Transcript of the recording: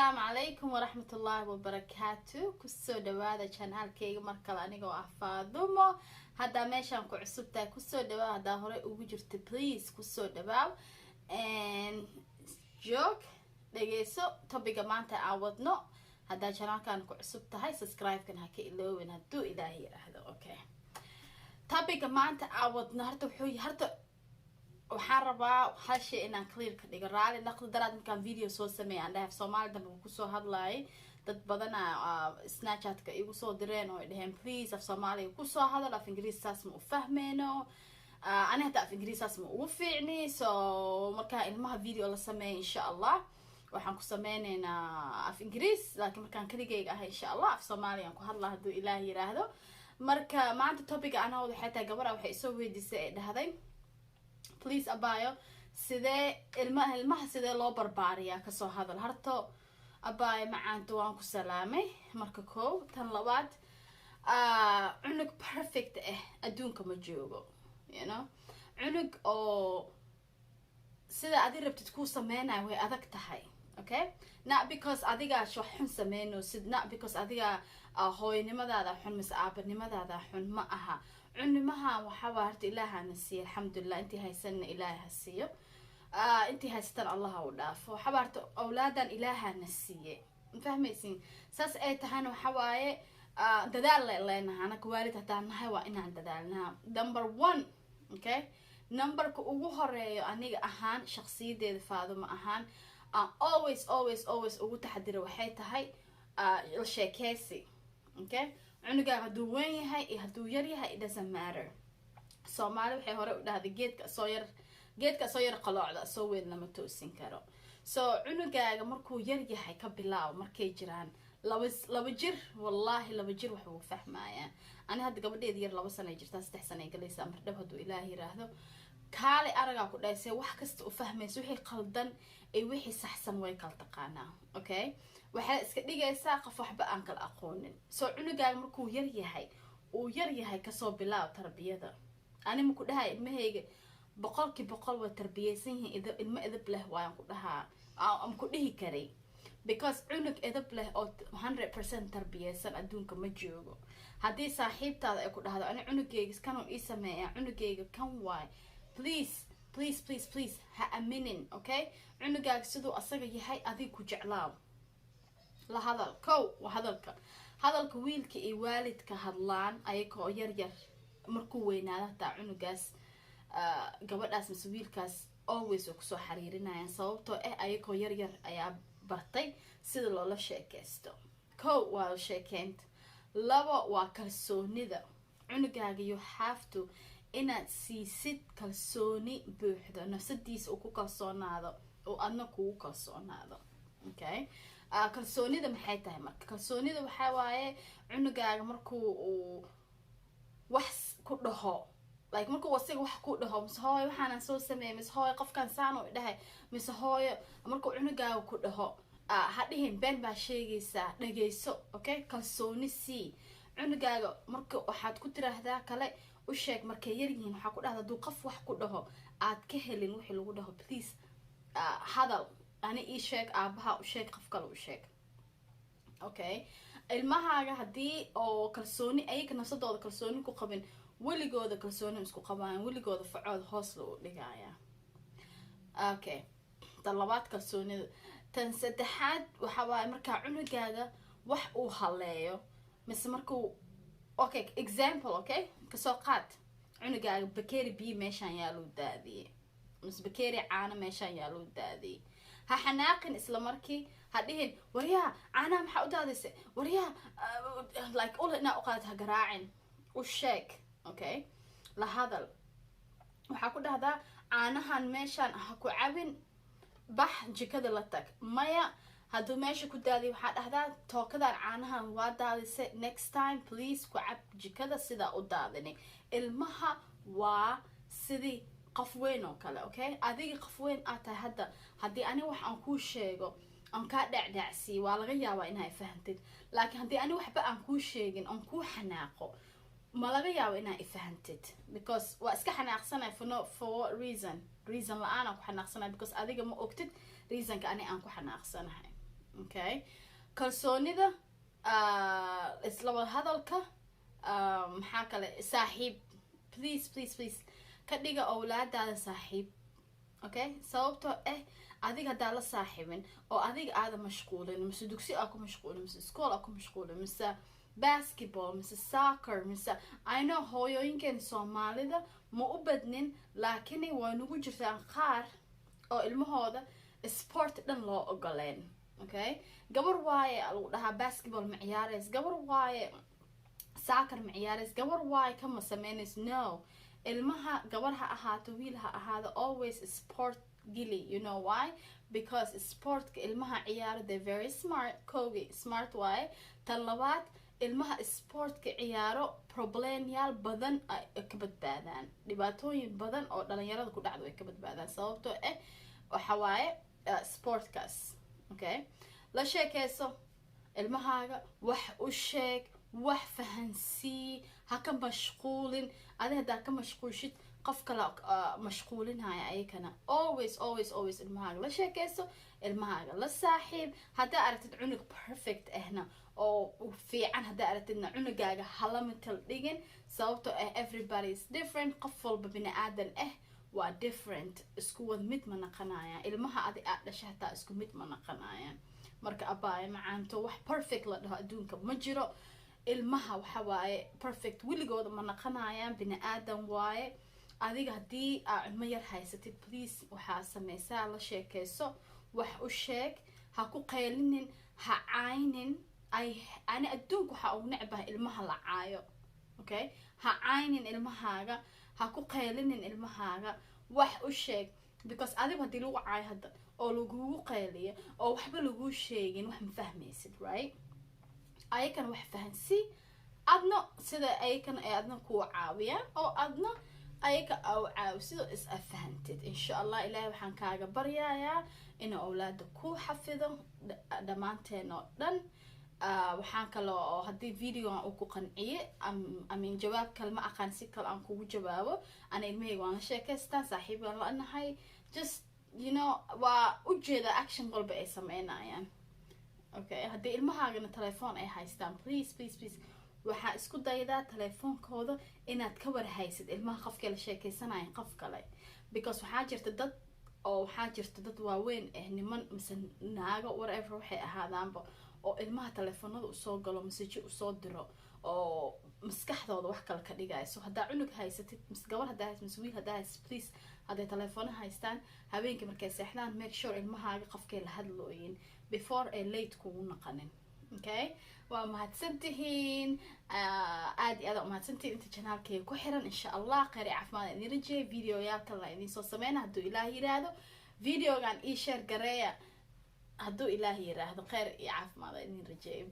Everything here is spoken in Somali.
السلام عليكم ورحمة الله وبركاته. كسو دوادا channel كيغ مركل أنيغو أفادومو هدا ميشان كو عصبتا كسو دوادا هدا هوري ugu jirta please كسو دواو and joke dhageyso topiga maanta aawadno hada channelkan ku cusubtahay subscribe kan ha ka iloowin haduu ilaahay yiraahdo okay topiga maanta aawadno horta waxaan rabaa hal shay inaan clear ka dhigo raali naqdi daraad markaan video soo sameeyay aan dhahay Soomaali damba ku soo hadlaay dad badan Snapchat ka igu soo direen oo dhahan please af Soomaali ku soo hadal af Ingiriis saas ma u fahmeeno ana hada af Ingiriis saas ma ugu fiicni so markaan ilmaha video la sameeyay insha Allah waxaan ku sameynaynaa af Ingiriis laakiin markaan kaligayga ah insha Allah af Soomaali aan ku hadlaa haduu Ilaahay yiraahdo marka maanta topic aan hawada xitaa gabar waxay soo weydiisay ee dhahday please abayo sidee ilmaha sidee loo barbaariyaa ka soo hadal harto abayo macaanto waan ku salaamay marka koow tan labaad cunug perfect adduunka ma joogo you know cunug oo sida aad rabtid ku sameeyay way adag tahay okay not because adiga soo xun sameeyno not because adiga hooynimadaada xun mis aabanimadaada xun ma aha cunimaha waxa waarta ilaahana siiyo alxamdulillah intii haysan ilaaha siiyo intii haystan allah u dhaafo waxa waarta awlaadan ilaahana siiyo fahmaysin saas ay tahan waxa waaye dadaal leenahay anaka waalid hadaan nahay waa inaan dadaalnaa number 1 okay numberka ugu horeeyo aniga ahaan shakhsiyadeeda Faaduma ahaan always ugu taxadiro waxay tahay il sheekeysi okay cunuga haduu weyn yahay iyo haduu yar yahay it doesn't matter Soomaali waxay hore u dhahday geedka soo yar qaloocda soo weyn lama toosin karo so cunugaaga markuu yar yahay ka bilaaw markay jiraan laba jir wallahi laba jir wax uu fahmayaa ani hadda gabadheed yar 2 sano jirta 3 sano galaysa mar dhab haduu Ilaahay yiraahdo kaali araga ku dhaysay wax kasta u fahmayso wixii qaldan ay wixii saxsan way kala taqaanaa okay waxa iska dhigaysaa qof waxba aan kala aqoonin soo cunugaaga markuu yar yahay ka soo bilaaw tarbiyada ani ma ku dhahay ilmahayga 100% waa tarbiyaysan yihiin ilma edeb leh waan ku dhahaa am ku dhihi karay because cunug edeb leh oo 100% tarbiyaysan adduunka ma joogo hadii saaxiibtaada ay ku dhahdo ani cunugayga kan uu ii sameeyaa cunugayga kan waay please ha aminin okay cunugaaga sidoo asaga yahay adiga ku jeclaaw la hadal kow hadalka wiilka iyo waalidka hadlaan ayagoo yar markuu weynaado taa cunugaas gabadhaas mise wiilkaas always ku soo xariirinayaan sababtoo ayagoo yar ayaa bartay sida loola sheekeysto kow waa sheekeynta laba waa kalsoonida cunugaaga you have to inaad siisid kalsooni buuxda nafsadiisa ku kalsoonaado oo adna kugu kalsoonaado okay kalsoonida maxay tahay marka kalsoonida waxa waaye cunugaaga markuu wax ku dhaho like markuu wasiga wax ku dhaho mise hooyo waxaan soo sameeyay mise hooyo qofkan saan u dhahay mise hooyo markuu cunugaaga ku dhaho ha dhihin been baa sheegaysaa dhageyso okay kalsooni si cunugaaga marka waxaad ku tiraahdaa kale u sheeg markay yar yihiin waxa ku dhahdaa duu qof wax ku dhaho aad ka helin wixii lagu dhaho please hadal ani ii sheeg aabaha u sheeg qof kale u sheeg okay ilmahaaga hadii oo kalsooni ayaga nafsadooda kalsooni ku qabin waligooda kalsooni isku qabaan waligooda facood hoos loo dhigaya okay tan labaad kalsoonida tan saddexaad waxa waaye marka cunugaaga wax uu haleeyo mise markuu okay example okay kasoo qaad cunugaaga bakeeri biyo meeshan yaa loo daadiyay mise bakeeri caano meeshan yaa loo daadiyay ha xanaaqin isla markii ha dhihin wariyaa caanaha maxaa u daadisay wariyaa like ulina u qaad ha garaacin u sheeg okay la hadal waxa ku dhahdaa caanahan meeshan ha ku cabin bax jikada la tag maya haduu meesha ku daadiyo waxa dhahdaa tookadan caanahan waa daadisay next time please ku cab jikada sida u daadini ilmaha waa sidii qof weyn oo kale okay adiga qof weyn aad tahay hadii ani wax aan ku sheego aan ka dhacdacsi waa laga yaabaa inay fahantid laakiin hadii ani waxba aan ku sheegin aan ku xanaaqo ma laga yaabo inay fahantid because waa iska xanaaqsanay for reason la aan ku xanaaqsanay because adiga ma ogtid reasonka ani aan ku xanaaqsanahay okay kalsoonida isla wada hadalka maxaa kale saaxiib please ka dhiga awlaadaada saaxiib okay sababtoo adiga hadaa la saaxiibin oo adiga aada mashquulin mise dugsi aa ku mashquulin mise iskool aa ku mashquulin mise basketball mise soccer mise I know hooyooyinkan Soomaalida ma u badnin laakiin way nagu jirtaan qaar oo ilmahooda sport dhan loo ogoleen okay gabar waaye lagu dhahaa basketball ma ciyaarays gabar waaye soccer ma ciyaarays gabar waaye kama sameynayso no ilmaha gabar ha ahaato wiil ha ahaado always sport gili you know why because sportka ilmaha ciyaaro they very smart kogi smart waaye tan labaad ilmaha sportka ciyaaro problemyaal badan ay ka badbaadaan dhibaatooyin badan oo dhalinyarada ku dhacdo ay ka badbaadaan sababtoo waxa waaye sportkaas okay la sheekayso ilmahaaga wax u sheeg wax fahansii ha ka mashquulin adi hadaa ka mashquulshid qof kale mashquulinaya ayakana always ilmahaaga la sheekayso ilmahaaga la saaxiib haddaa aragtid cunug perfect ahna oo fiican haddaa aragtidna cunugaaga hala mital dhigin sababtoo everybody is different qof walba bini aadan waa different isku wad mid ma naqanayaan ilmaha adi aad dhashay hataa isku mid ma naqanayaan marka abaaye macaanto wax perfect la dhaho adduunka ma jiro ilmaha waxa waaye perfect wiligooda ma naqanayaan bini aadan waaye adiga haddii aa ilmo yar haysatid please waxaa sameysaa la sheekayso wax u sheeg ha ku qaylinin ha caynin ani adduunka waxaa ugu necbahay ilmaha la caayo okay ha caynin ilmahaaga ha ku qaylinin ilmahaaga wax u sheeg because adiga haddii lagu caayo hadda oo lagugu qayliyo oo waxba laguu sheegin wax ma fahmaysid right ayakan wax fahansii adna sida ayakan ay adna kuu caawiyaan oo adna ayaga au caawisidoo is afahantid insha allah ilaahay waxaan kaaga baryayaa inuu awlaada ku xafido dhammaanteen oo dhan waxaan kale oo haddii videogan uu ku qanciye amin jawaab kale ma aqaan si kale aan kugu jawaabo ana ilmahayga waan la sheekaystaan saaxiib waan la nahay just you know waa ujeeda action walba ay sameynayaan okay haddii ilmahaagana telefoon ay haystaan please waxaa isku daydaa telefoonkooda inaad ka warhaysid ilmaha qofkii la sheekaysanaya qof kale because waxaa jirta dad waaweyn niman mise naago whatever waxay ahaadaanba oo ilmaha telefoonada usoo galo message usoo diro oo maskaxdooda wax kale ka dhigayso haddaa cunug haysatid mise gabar haddaa haysatid mise wiil haddaa haysatid please hadday telefoona haystaan habeenkii markay seexdaan make sure ilmahaaga qofkay la hadlooyin before ay late kugu naqanin okay waa mahadsantihiin aad iyo aad mahadsantihiin inta channelkayga ku xiran insha allah khayr iyo caafimaad idin rajeeyo videoyaal kale idin soo sameeyna hadduu ilaahay yiraahdo videogan ii share gareeya hadduu ilaahay yiraahdo khayr iyo caafimaad idin rajeeyo